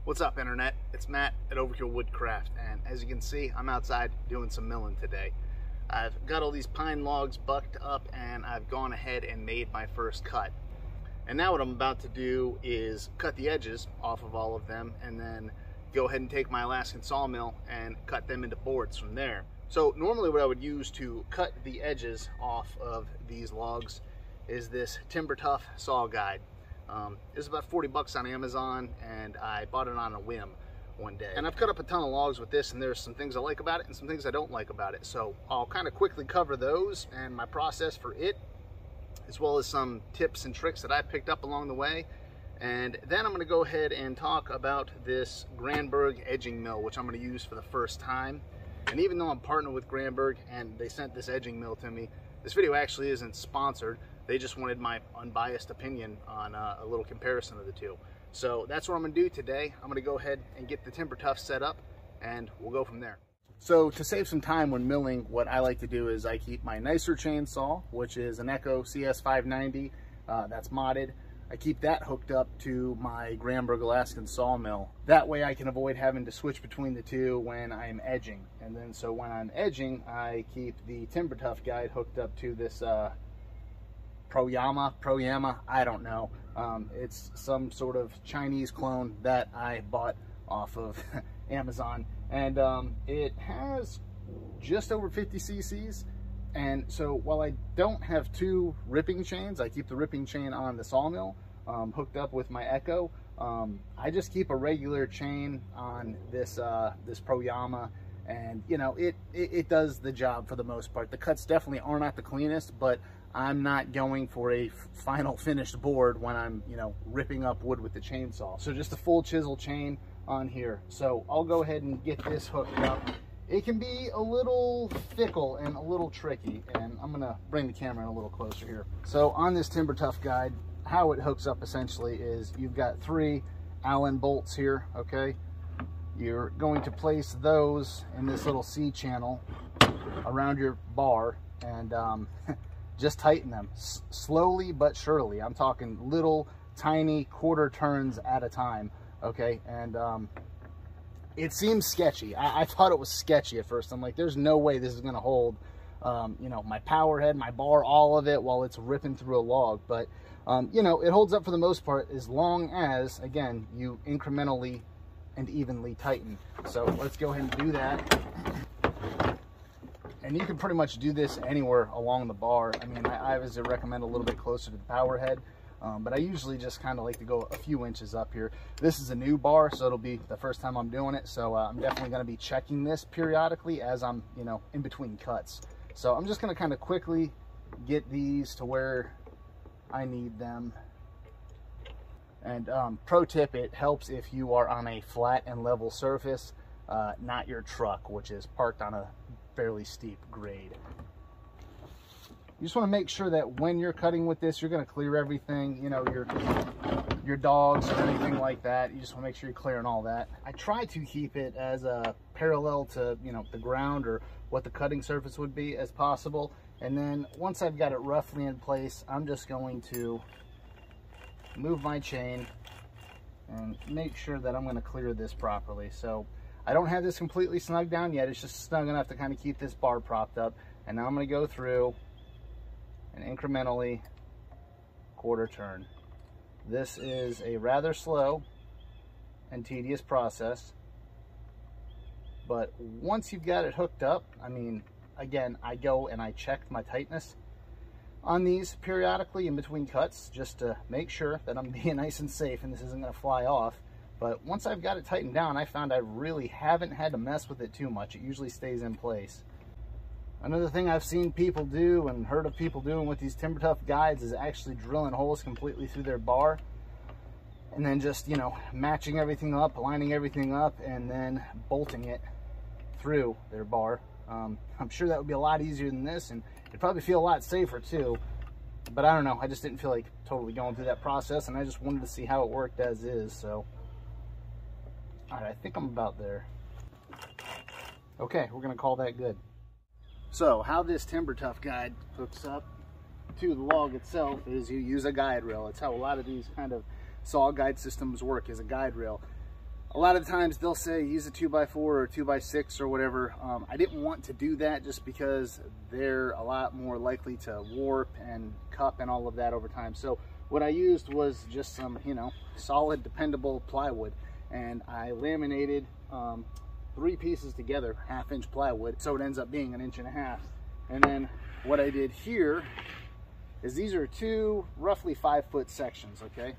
What's up, Internet? It's Matt at Overkill Woodcraft, and as you can see, I'm outside doing some milling today. I've got all these pine logs bucked up, and I've gone ahead and made my first cut. And now what I'm about to do is cut the edges off of all of them, and then go ahead and take my Alaskan sawmill and cut them into boards from there. So normally what I would use to cut the edges off of these logs is this Timber Tuff saw guide. It's about 40 bucks on Amazon, and I bought it on a whim one day. And I've cut up a ton of logs with this, and there's some things I like about it and some things I don't like about it. So I'll kind of quickly cover those and my process for it, as well as some tips and tricks that I picked up along the way. And then I'm going to go ahead and talk about this Granberg Edging Mill, which I'm going to use for the first time. And even though I'm partnered with Granberg and they sent this edging mill to me, this video actually isn't sponsored. They just wanted my unbiased opinion on a little comparison of the two. So that's what I'm going to do today. I'm going to go ahead and get the Timber Tuff set up, and we'll go from there. So to save some time when milling, what I like to do is I keep my nicer chainsaw, which is an Echo CS590 that's modded. I keep that hooked up to my Granberg Alaskan sawmill. That way I can avoid having to switch between the two when I'm edging. And then so when I'm edging, I keep the Timber Tuff guide hooked up to this Proyama, I don't know. It's some sort of Chinese clone that I bought off of Amazon. And it has just over 50 cc's. And so while I don't have two ripping chains, I keep the ripping chain on the sawmill hooked up with my Echo. I just keep a regular chain on this this Proyama, and you know, it does the job for the most part. The cuts definitely are not the cleanest, but I'm not going for a final finished board when I'm, you know, ripping up wood with the chainsaw. So just a full chisel chain on here. So I'll go ahead and get this hooked up. It can be a little fickle and a little tricky, and I'm gonna bring the camera in a little closer here. So on this Timber Tuff guide, how it hooks up essentially is you've got 3 Allen bolts here, okay? You're going to place those in this little C channel around your bar, and just tighten them slowly but surely. I'm talking little tiny quarter turns at a time, okay? And it seems sketchy. I thought it was sketchy at first. I'm like, there's no way this is going to hold, you know, my power head, my bar, all of it while it's ripping through a log. But, you know, it holds up for the most part as long as, again, you incrementally and evenly tighten. So let's go ahead and do that. And you can pretty much do this anywhere along the bar. I mean, I always recommend a little bit closer to the power head. But I usually just kind of like to go a few inches up here. This is a new bar, so it'll be the first time I'm doing it. So I'm definitely going to be checking this periodically as I'm, you know, in between cuts. So I'm just going to kind of quickly get these to where I need them. And pro tip, it helps if you are on a flat and level surface, not your truck, which is parked on a fairly steep grade. You just want to make sure that when you're cutting with this, you're going to clear everything, you know, your dogs or anything like that. You just want to make sure you're clearing all that. I try to keep it as parallel to, you know, the ground or what the cutting surface would be as possible. And then once I've got it roughly in place, I'm just going to move my chain and make sure that I'm going to clear this properly. So I don't have this completely snug down yet. It's just snug enough to kind of keep this bar propped up. And now I'm going to go through and incrementally quarter turn. This is a rather slow and tedious process, but once you've got it hooked up, I mean, again, I go and I check my tightness on these periodically in between cuts just to make sure that I'm being nice and safe and this isn't going to fly off. But once I've got it tightened down, I found I really haven't had to mess with it too much. It usually stays in place. Another thing I've seen people do and heard of people doing with these Timber Tuff guides is actually drilling holes completely through their bar and then just, you know, matching everything up, lining everything up, and then bolting it through their bar. I'm sure that would be a lot easier than this, and it'd probably feel a lot safer too. But I don't know, I just didn't feel like totally going through that process, and I just wanted to see how it worked as is. So, all right, I think I'm about there. Okay, we're gonna call that good. So how this Timber Tuff guide hooks up to the log itself is you use a guide rail. It's how a lot of these kind of saw guide systems work, is a guide rail. A lot of times they'll say use a 2x4 or 2x6 or whatever. I didn't want to do that just because they're a lot more likely to warp and cup and all of that over time. So what I used was just some, you know, solid, dependable plywood, and I laminated 3 pieces together, 1/2-inch plywood, so it ends up being 1.5 inches. And then what I did here is these are 2 roughly 5-foot sections. Okay,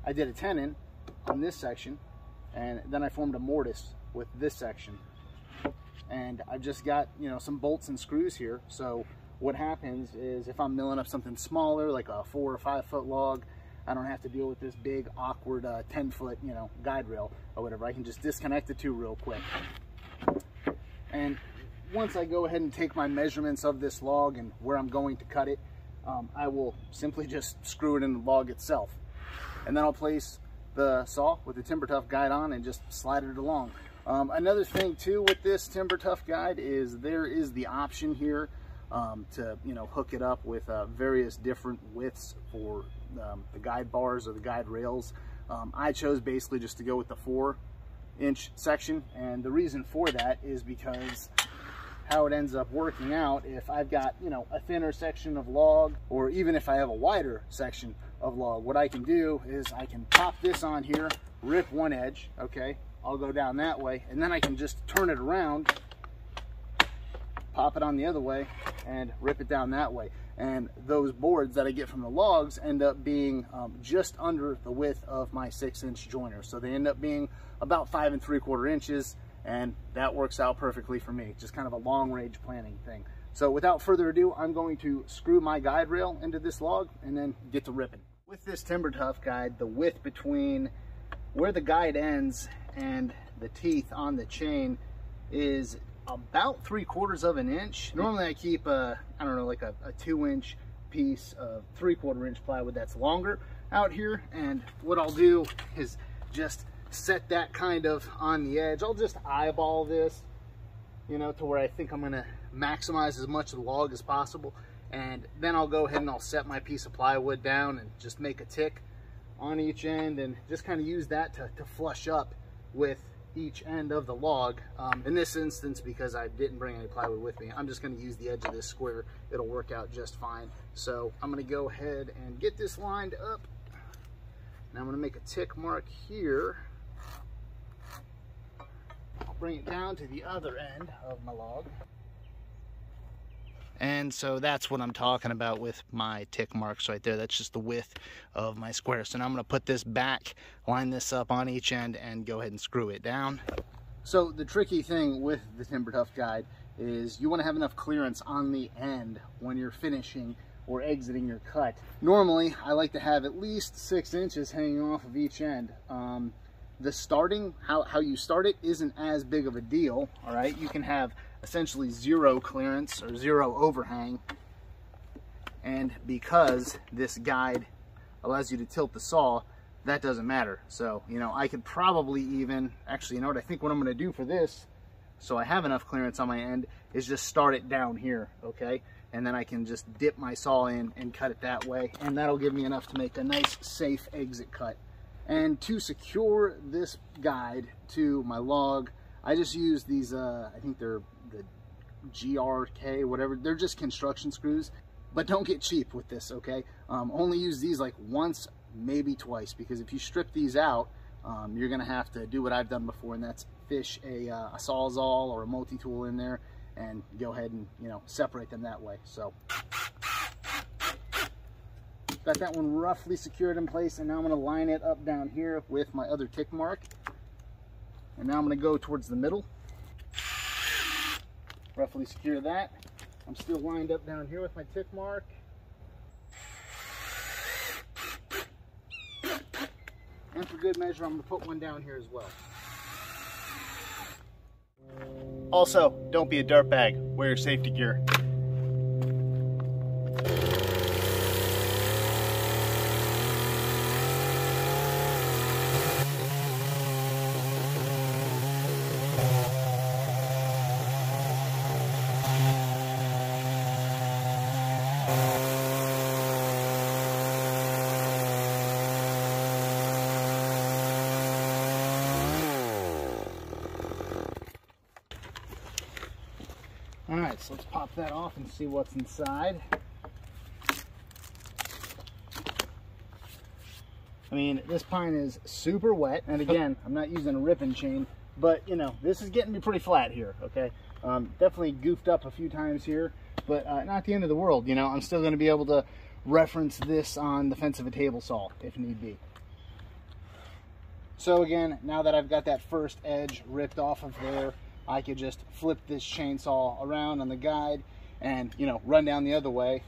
I did a tenon on this section, and then I formed a mortise with this section, and I've just got, you know, some bolts and screws here. So what happens is if I'm milling up something smaller like a 4 or 5 foot log, I don't have to deal with this big awkward 10-foot, you know, guide rail or whatever. I can just disconnect the 2 real quick. And once I go ahead and take my measurements of this log and where I'm going to cut it, I will simply just screw it in the log itself, and then I'll place the saw with the Timber Tuff guide on and just slide it along. Another thing too with this Timber Tuff guide is there is the option here to, you know, hook it up with various different widths for the guide bars or the guide rails. I chose basically just to go with the 4-inch section, and the reason for that is because how it ends up working out, if I've got, you know, a thinner section of log, or even if I have a wider section of log, what I can do is I can pop this on here, rip one edge, okay, I'll go down that way, and then I can just turn it around, pop it on the other way, and rip it down that way. And those boards that I get from the logs end up being just under the width of my 6-inch joiner. So they end up being about 5 3/4 inches, and that works out perfectly for me. Just kind of a long range planning thing. So without further ado, I'm going to screw my guide rail into this log and then get to ripping. With this Timber Tuff guide, the width between where the guide ends and the teeth on the chain is about 3/4 inch. Normally I keep I don't know, like a 2-inch piece of 3/4 inch plywood that's longer out here, and what I'll do is just set that kind of on the edge. I'll just eyeball this, you know, to where I think I'm gonna maximize as much of the log as possible, and then I'll go ahead and I'll set my piece of plywood down and just make a tick on each end, and just kind of use that to flush up with each end of the log. In this instance, because I didn't bring any plywood with me, I'm just going to use the edge of this square. It'll work out just fine. So I'm going to go ahead and get this lined up, and I'm going to make a tick mark here. I'll bring it down to the other end of my log. And so that's what I'm talking about with my tick marks right there. That's just the width of my square. So now I'm going to put this back, line this up on each end, and go ahead and screw it down. So the tricky thing with the Timber Tuff guide is you want to have enough clearance on the end when you're finishing or exiting your cut. Normally, I like to have at least 6 inches hanging off of each end. The starting, how you start it isn't as big of a deal, all right? You can have essentially 0 clearance or 0 overhang, and because this guide allows you to tilt the saw, that doesn't matter. So, you know, I could probably even, actually, you know what, I think what I'm going to do for this, so I have enough clearance on my end, is just start it down here, okay? And then I can just dip my saw in and cut it that way, and that'll give me enough to make a nice, safe exit cut. And to secure this guide to my log, I just use these, I think they're the GRK, whatever. They're just construction screws, but don't get cheap with this, okay? Only use these like once, maybe twice, because if you strip these out, you're gonna have to do what I've done before, and that's fish a Sawzall or a multi-tool in there and go ahead and, you know, separate them that way. So got that one roughly secured in place, and now I'm going to line it up down here with my other tick mark, and now I'm going to go towards the middle, roughly secure that. I'm still lined up down here with my tick mark, and for good measure I'm going to put one down here as well. Also, don't be a dirtbag, wear your safety gear. All right, so let's pop that off and see what's inside. I mean, this pine is super wet, and again, I'm not using a ripping chain, but you know, this is getting me pretty flat here, okay? Definitely goofed up a few times here, but not the end of the world, you know. I'm still going to be able to reference this on the fence of a table saw if need be. So again, now that I've got that first edge ripped off of there, I could just flip this chainsaw around on the guide and, you know, run down the other way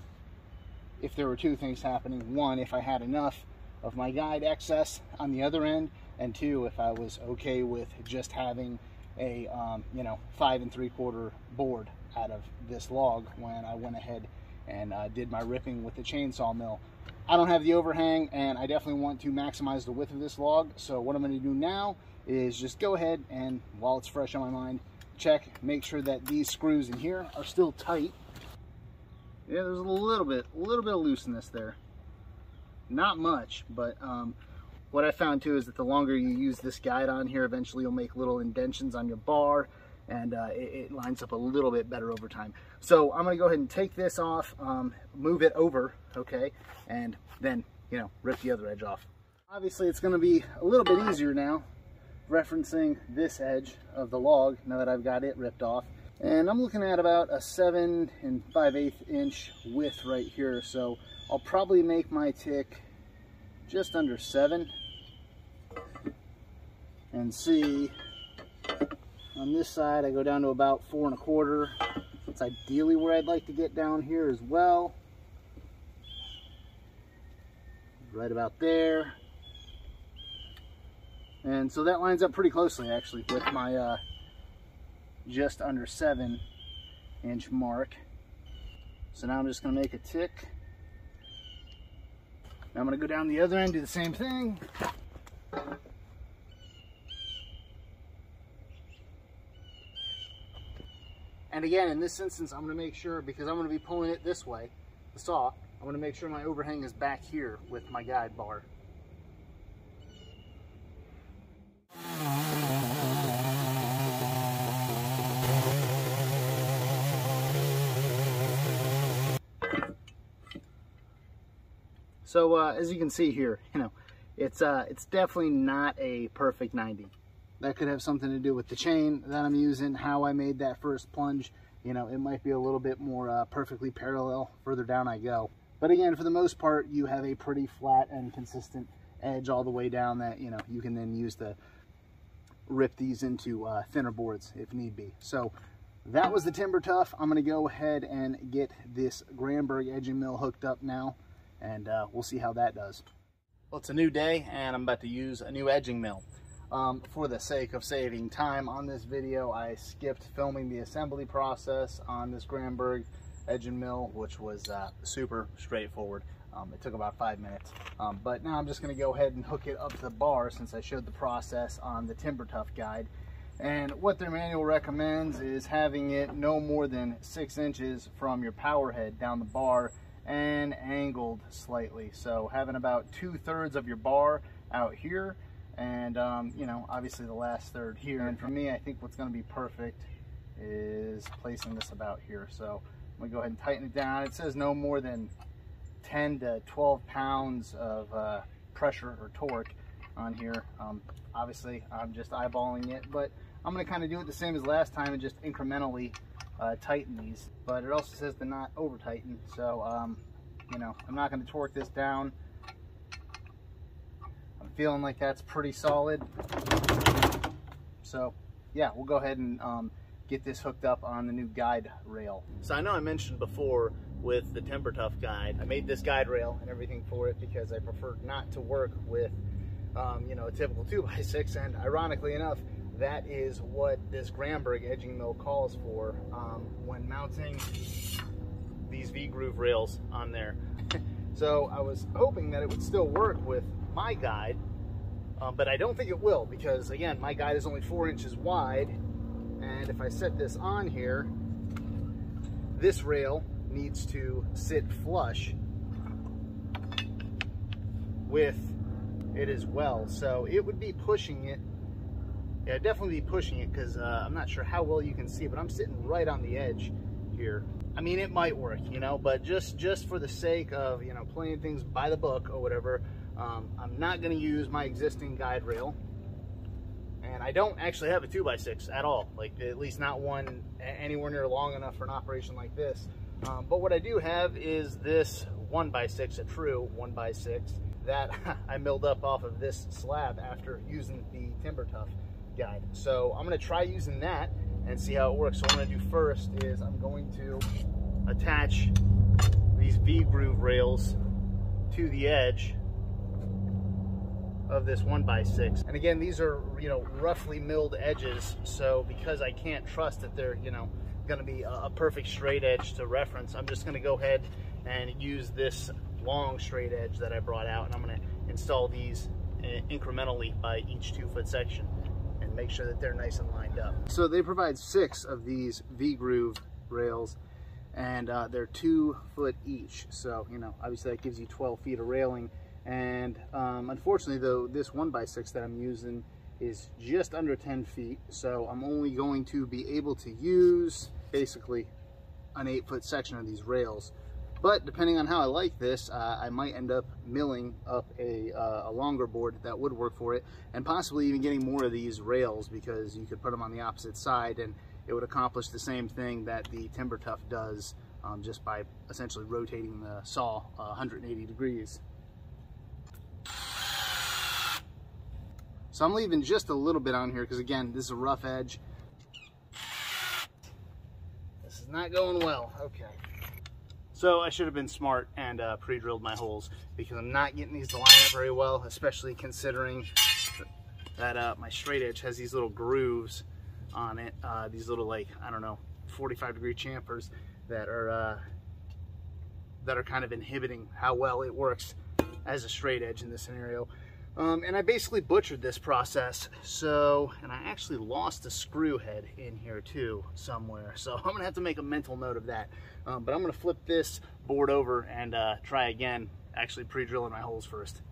if there were two things happening. One, if I had enough of my guide excess on the other end, and two, if I was okay with just having a you know, 5 3/4 board out of this log when I went ahead and did my ripping with the chainsaw mill. I don't have the overhang, and I definitely want to maximize the width of this log, so what I'm going to do now is just go ahead and, while it's fresh on my mind, check, make sure that these screws in here are still tight. Yeah, there's a little bit of looseness there. Not much, but what I found too is that the longer you use this guide on here, eventually you'll make little indentions on your bar, and it lines up a little bit better over time. So I'm going to go ahead and take this off, move it over, okay, and then, you know, rip the other edge off. Obviously it's going to be a little bit easier now referencing this edge of the log now that I've got it ripped off. And I'm looking at about a 7 5/8 inch width right here, so I'll probably make my tick just under 7 and see. On this side I go down to about 4 1/4. That's ideally where I'd like to get down here as well. Right about there. And so that lines up pretty closely actually with my just under 7 inch mark. So now I'm just going to make a tick. Now I'm going to go down the other end, do the same thing. And again, in this instance, I'm going to make sure, because I'm going to be pulling it this way, the saw, I'm going to make sure my overhang is back here with my guide bar. So as you can see here, you know, it's definitely not a perfect 90. That could have something to do with the chain that I'm using, how I made that first plunge. You know, it might be a little bit more perfectly parallel further down I go. But again, for the most part, you have a pretty flat and consistent edge all the way down that, you know, you can then use to rip these into thinner boards if need be. So that was the Timber Tuff. I'm going to go ahead and get this Granberg Edging Mill hooked up now, and we'll see how that does. Well, it's a new day, and I'm about to use a new edging mill. For the sake of saving time on this video, I skipped filming the assembly process on this Granberg Edging Mill, which was super straightforward. It took about 5 minutes. But now I'm just going to go ahead and hook it up to the bar, since I showed the process on the Timber Tuff guide. And what their manual recommends is having it no more than 6 inches from your power head down the bar and angled slightly. So having about 2/3 of your bar out here, and you know, obviously the last third here. And for me, I think what's going to be perfect is placing this about here. So I'm going to go ahead and tighten it down. It says no more than 10 to 12 pounds of pressure or torque on here. Obviously I'm just eyeballing it, but I'm going to kind of do it the same as last time and just incrementally tighten these. But it also says to not over tighten, so you know, I'm not going to torque this down. I'm feeling like that's pretty solid. So yeah, we'll go ahead and get this hooked up on the new guide rail. So I know I mentioned before with the Timber Tuff guide, I made this guide rail and everything for it because I preferred not to work with you know, a typical 2x6, and ironically enough, that is what this Granberg Edging Mill calls for when mounting these V-groove rails on there. So I was hoping that it would still work with my guide, but I don't think it will, because again, my guide is only 4 inches wide, and if I set this on here, this rail needs to sit flush with it as well. So it would be pushing it. Yeah, definitely be pushing it, because I'm not sure how well you can see, but I'm sitting right on the edge here. I mean, it might work, you know, but just for the sake of, you know, playing things by the book or whatever, I'm not going to use my existing guide rail. And I don't actually have a 2x6 at all, like at least not one anywhere near long enough for an operation like this. But what I do have is this 1x6, a true 1x6 that I milled up off of this slab after using the Timber Tuff guide. So I'm going to try using that and see how it works. So what I'm going to do first is I'm going to attach these V-groove rails to the edge of this 1x6. And again, these are, you know, roughly milled edges. So because I can't trust that they're, you know, going to be a perfect straight edge to reference, I'm just going to go ahead and use this long straight edge that I brought out, and I'm going to install these incrementally by each 2-foot section and make sure that they're nice and lined up. So they provide 6 of these V-groove rails, and they're 2 foot each. So, you know, obviously that gives you 12 feet of railing. And unfortunately, though, this 1x6 that I'm using is just under 10 feet. So I'm only going to be able to use basically an 8-foot section of these rails. But depending on how I like this, I might end up milling up a longer board that would work for it, and possibly even getting more of these rails, because you could put them on the opposite side and it would accomplish the same thing that the Timber Tuff does, just by essentially rotating the saw 180 degrees. So I'm leaving just a little bit on here because, again, this is a rough edge. This is not going well. Okay. So I should have been smart and pre-drilled my holes, because I'm not getting these to line up very well, especially considering that my straight edge has these little grooves on it, these little, like, I don't know, 45-degree chamfers that are kind of inhibiting how well it works as a straight edge in this scenario. And I basically butchered this process. So, and I actually lost a screw head in here too somewhere. So I'm gonna have to make a mental note of that. But I'm gonna flip this board over and try again, actually pre-drilling my holes first.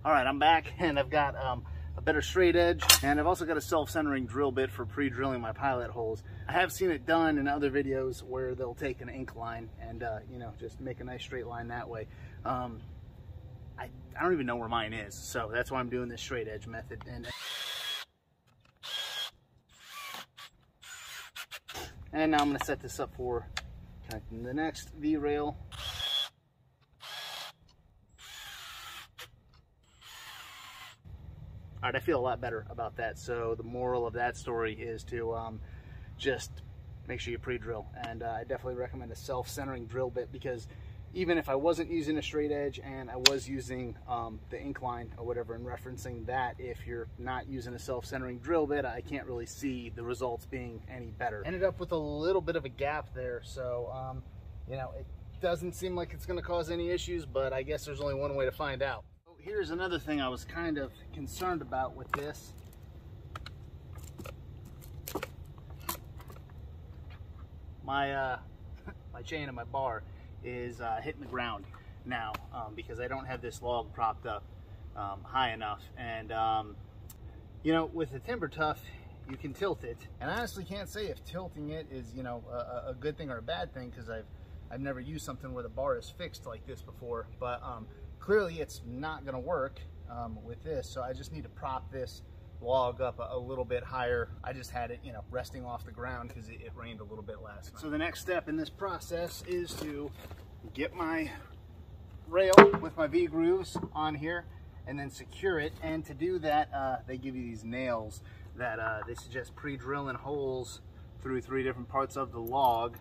All right, I'm back, and I've got a better straight edge, and I've also got a self-centering drill bit for pre-drilling my pilot holes. I have seen it done in other videos where they'll take an incline and you know, just make a nice straight line that way. I don't even know where mine is, so that's why I'm doing this straight edge method. And now I'm going to set this up for connecting the next V-rail. All right, I feel a lot better about that. So the moral of that story is to just make sure you pre-drill. And I definitely recommend a self-centering drill bit, because even if I wasn't using a straight edge and I was using the incline or whatever and referencing that, if you're not using a self-centering drill bit, I can't really see the results being any better. Ended up with a little bit of a gap there, so you know, it doesn't seem like it's going to cause any issues, but I guess there's only one way to find out. Here's another thing I was kind of concerned about with this. My my chain and my bar is hitting the ground now, because I don't have this log propped up high enough. And you know, with the Timber Tuff, you can tilt it, and I honestly can't say if tilting it is, you know, a good thing or a bad thing, because I've never used something where the bar is fixed like this before. But clearly it's not going to work with this, so I just need to prop this log up a little bit higher. I just had it, you know, resting off the ground because it rained a little bit last night. So the next step in this process is to get my rail with my V-grooves on here and then secure it. And to do that, they give you these nails that they suggest pre-drilling holes through 3 different parts of the log.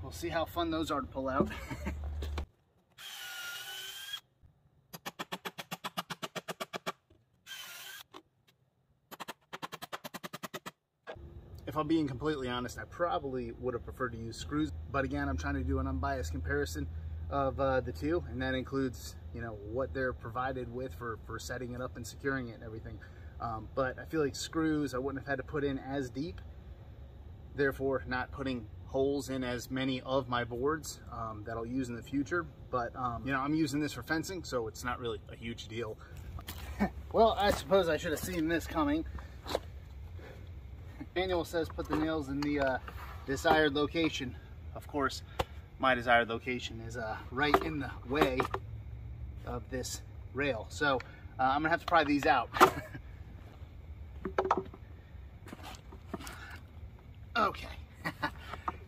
We'll see how fun those are to pull out. If I'm being completely honest, I probably would have preferred to use screws, but again, I'm trying to do an unbiased comparison of the two, and that includes, you know, what they're provided with for setting it up and securing it and everything. But I feel like screws I wouldn't have had to put in as deep, therefore not putting holes in as many of my boards that I'll use in the future. But you know, I'm using this for fencing, so it's not really a huge deal. Well, I suppose I should have seen this coming. Manual says put the nails in the desired location. Of course, my desired location is right in the way of this rail. So I'm gonna have to pry these out. Okay.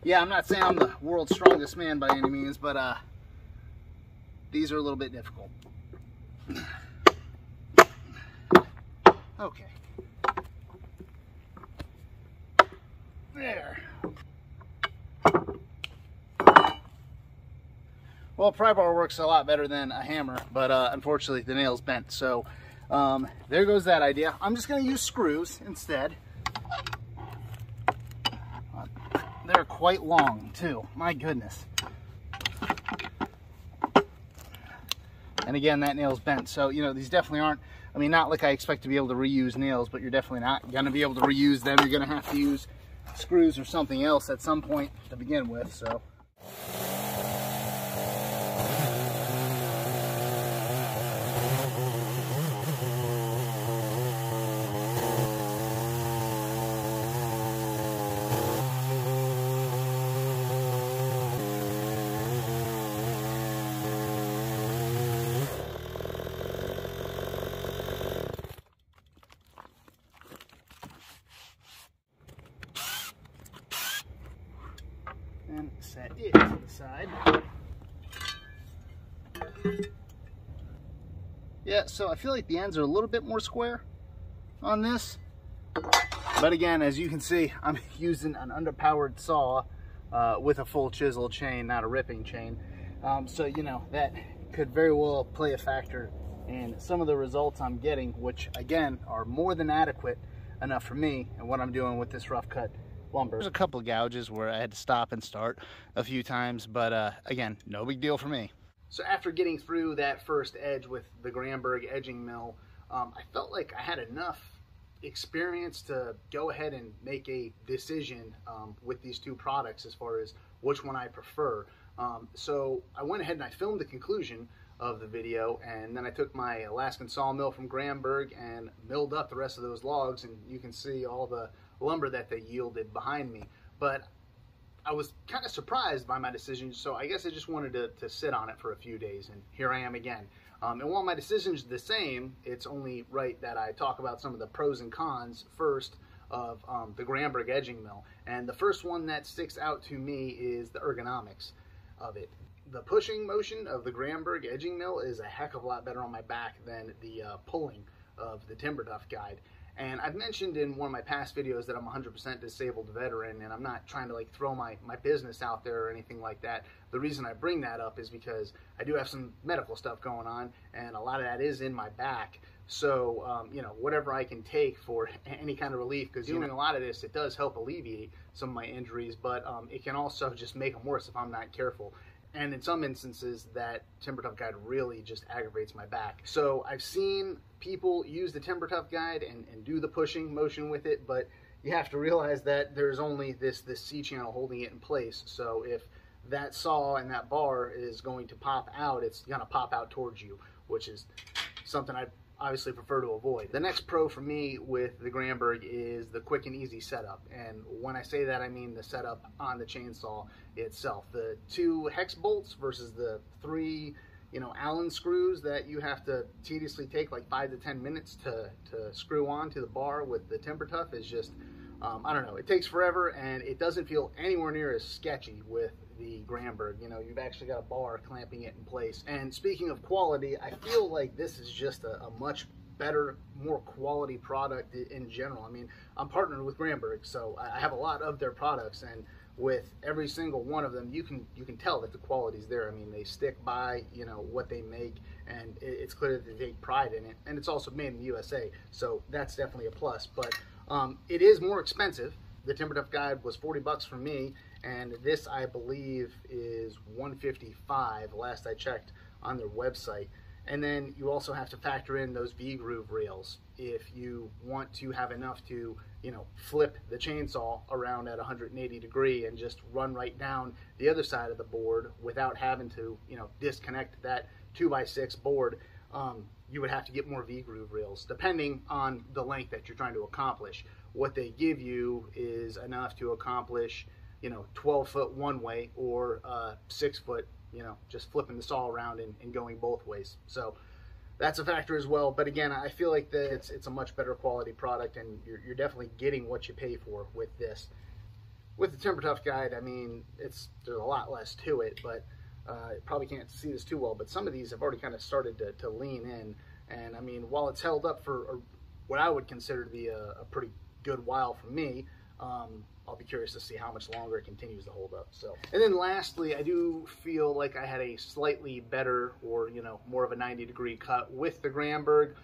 Yeah, I'm not saying I'm the world's strongest man by any means, but these are a little bit difficult. Okay. There. Well, pry bar works a lot better than a hammer, but unfortunately the nail's bent. So there goes that idea. I'm just going to use screws instead. They're quite long too. My goodness. And again, that nail's bent. So, you know, these definitely aren't, I mean, not like I expect to be able to reuse nails, but you're definitely not going to be able to reuse them. You're going to have to use screws or something else at some point to begin with. So. And set it to the side. Yeah, so I feel like the ends are a little bit more square on this. But again, as you can see, I'm using an underpowered saw with a full chisel chain, not a ripping chain. So, you know, that could very well play a factor in some of the results I'm getting, which again are more than adequate enough for me and what I'm doing with this rough cut lumber. There's a couple of gouges where I had to stop and start a few times, but again, no big deal for me. So after getting through that first edge with the Granberg Edging Mill, I felt like I had enough experience to go ahead and make a decision with these two products as far as which one I prefer. So I went ahead and I filmed the conclusion of the video, and then I took my Alaskan sawmill from Granberg and milled up the rest of those logs, and you can see all the lumber that they yielded behind me. But I was kind of surprised by my decision, so I guess I just wanted to sit on it for a few days, and here I am again. And while my decision's the same, it's only right that I talk about some of the pros and cons first of the Granberg Edging Mill. And the first one that sticks out to me is the ergonomics of it. The pushing motion of the Granberg Edging Mill is a heck of a lot better on my back than the pulling of the Timber Tuff Guide. And I've mentioned in one of my past videos that I'm 100% disabled veteran, and I'm not trying to like throw my business out there or anything like that. The reason I bring that up is because I do have some medical stuff going on, and a lot of that is in my back. So, you know, whatever I can take for any kind of relief, because doing a lot of this, it does help alleviate some of my injuries, but it can also just make them worse if I'm not careful. And in some instances, that Timber Tuff Guide really just aggravates my back. So I've seen people use the Timber Tuff Guide and do the pushing motion with it, but you have to realize that there's only this C-channel holding it in place. So if that saw and that bar is going to pop out, it's going to pop out towards you, which is something I obviously prefer to avoid. The next pro for me with the Granberg is the quick and easy setup. And when I say that, I mean the setup on the chainsaw itself. The 2 hex bolts versus the 3, you know, Allen screws that you have to tediously take like 5 to 10 minutes to screw on to the bar with the Timber Tuff is just, I don't know, it takes forever, and it doesn't feel anywhere near as sketchy with the Granberg. You know, you've actually got a bar clamping it in place. And speaking of quality, I feel like this is just a much better, more quality product in general. I mean, I'm partnered with Granberg, so I have a lot of their products, and with every single one of them, you can tell that the quality's there. I mean, they stick by, you know, what they make, and it's clear that they take pride in it, and it's also made in the USA, so that's definitely a plus. But it is more expensive. The Timber Tuff Guide was 40 bucks for me, and this, I believe, is $155 last I checked on their website. And then you also have to factor in those V-groove rails if you want to have enough to, you know, flip the chainsaw around at 180 degree and just run right down the other side of the board without having to, you know, disconnect that 2x6 board. you would have to get more V-groove reels, depending on the length that you're trying to accomplish. What they give you is enough to accomplish, 12 foot one way, or 6 foot, just flipping the saw around and going both ways. So that's a factor as well. But again, I feel like that it's a much better quality product, and you're definitely getting what you pay for with this. With the Timber Tuff Guide, I mean, there's a lot less to it, but you probably can't see this too well, but some of these have already kind of started to lean in. And I mean, while it's held up for what I would consider to be a pretty good while for me, I'll be curious to see how much longer it continues to hold up. So, and then lastly, I do feel like I had a slightly better, or more of a 90-degree cut with the Granberg,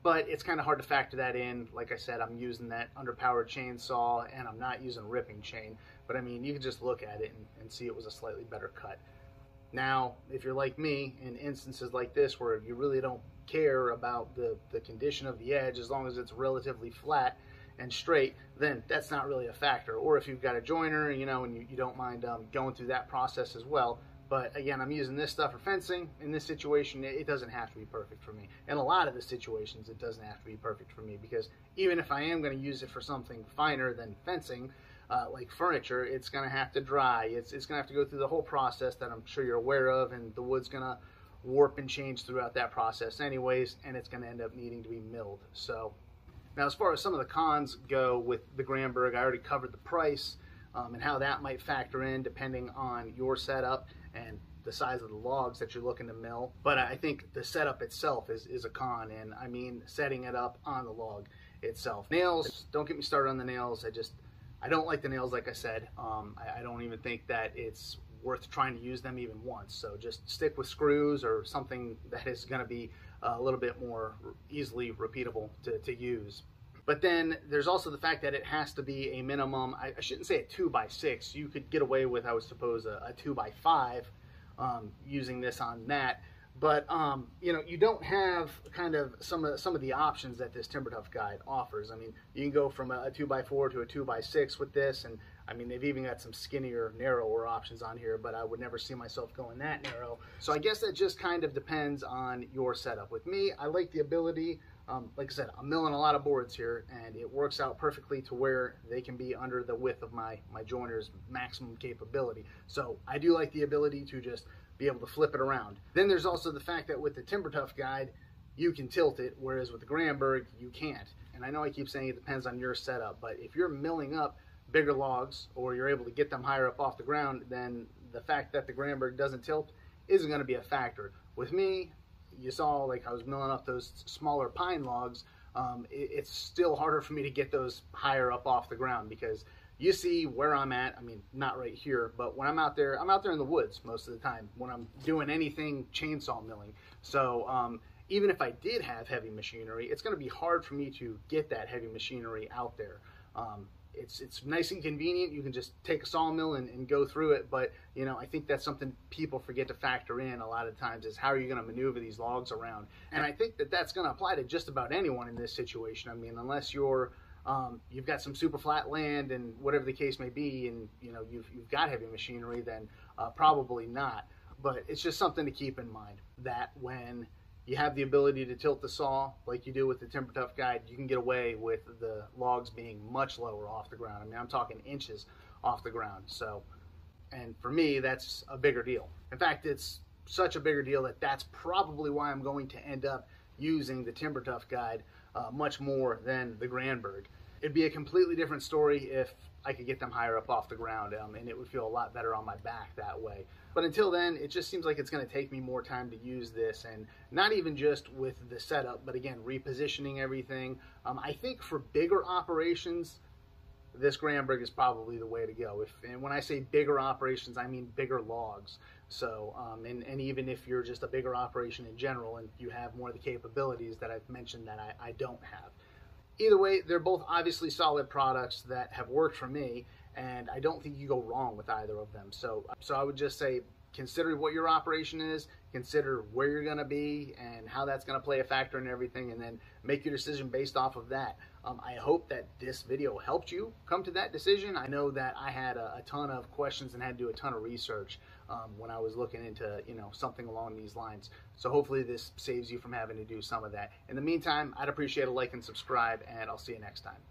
but it's kind of hard to factor that in. Like I said, I'm using that underpowered chainsaw, and I'm not using ripping chain. But I mean, you can just look at it and see it was a slightly better cut. Now, if you're like me, in instances like this where you really don't care about the condition of the edge, as long as it's relatively flat and straight, then that's not really a factor. Or if you've got a joiner, and you don't mind going through that process as well. But again, I'm using this stuff for fencing. In this situation, it doesn't have to be perfect for me. In a lot of the situations, it doesn't have to be perfect for me, because even if I am going to use it for something finer than fencing, like furniture, it's going to have to dry. It's going to have to go through the whole process that I'm sure you're aware of, and the wood's going to warp and change throughout that process anyways, and it's going to end up needing to be milled. So now, as far as some of the cons go with the Granberg, I already covered the price and how that might factor in depending on your setup and the size of the logs that you're looking to mill. But I think the setup itself is a con, and I mean setting it up on the log itself. Nails, don't get me started on the nails. I don't like the nails, like I said. I don't even think that it's worth trying to use them even once. So just stick with screws or something that is going to be a little bit more easily repeatable to use. But then there's also the fact that it has to be a minimum, I shouldn't say a 2x6. You could get away with, I would suppose, a 2x5 using this on that. But you don't have kind of some of the options that this Timber Tuff Guide offers. I mean, you can go from a 2x4 to a 2x6 with this, and I mean, they've even got some skinnier, narrower options on here, but I would never see myself going that narrow. So I guess that just kind of depends on your setup. With me, I like the ability, like I said, I'm milling a lot of boards here, and it works out perfectly to where they can be under the width of my joiner's maximum capability. So I do like the ability to just be able to flip it around. Then there's also the fact that with the Timber Tuff Guide, you can tilt it, whereas with the Granberg, you can't. And I know I keep saying it depends on your setup, but if you're milling up bigger logs, or you're able to get them higher up off the ground, then the fact that the Granberg doesn't tilt isn't going to be a factor. With me, you saw, like, I was milling up those smaller pine logs. It's still harder for me to get those higher up off the ground, because you see where I'm at. I mean, not right here, but when I'm out there in the woods most of the time when I'm doing anything chainsaw milling. So even if I did have heavy machinery, it's going to be hard for me to get that heavy machinery out there. It's nice and convenient. You can just take a sawmill and go through it, but I think that's something people forget to factor in a lot of times, is how are you going to maneuver these logs around. And I think that that's going to apply to just about anyone in this situation. I mean, unless you're you've got some super flat land and whatever the case may be, and you've got heavy machinery, then probably not. But it's just something to keep in mind, that when you have the ability to tilt the saw like you do with the Timber Tuff Guide, you can get away with the logs being much lower off the ground. I mean, I'm talking inches off the ground. So, and for me, that's a bigger deal. In fact, it's such a bigger deal that that's probably why I'm going to end up using the Timber Tuff Guide much more than the Granberg. It'd be a completely different story if I could get them higher up off the ground, and it would feel a lot better on my back that way. But until then, it just seems like it's going to take me more time to use this, and not even just with the setup, but again, repositioning everything. I think for bigger operations, this Granberg is probably the way to go. And when I say bigger operations, I mean bigger logs. So, and even if you're just a bigger operation in general, and you have more of the capabilities that I've mentioned that I don't have. Either way, they're both obviously solid products that have worked for me, and I don't think you go wrong with either of them. So I would just say consider what your operation is, consider where you're going to be and how that's going to play a factor in everything, and then make your decision based off of that. I hope that this video helped you come to that decision. I know that I had a ton of questions and had to do a ton of research when I was looking into, you know, something along these lines. So hopefully this saves you from having to do some of that. In the meantime, I'd appreciate a like and subscribe, and I'll see you next time.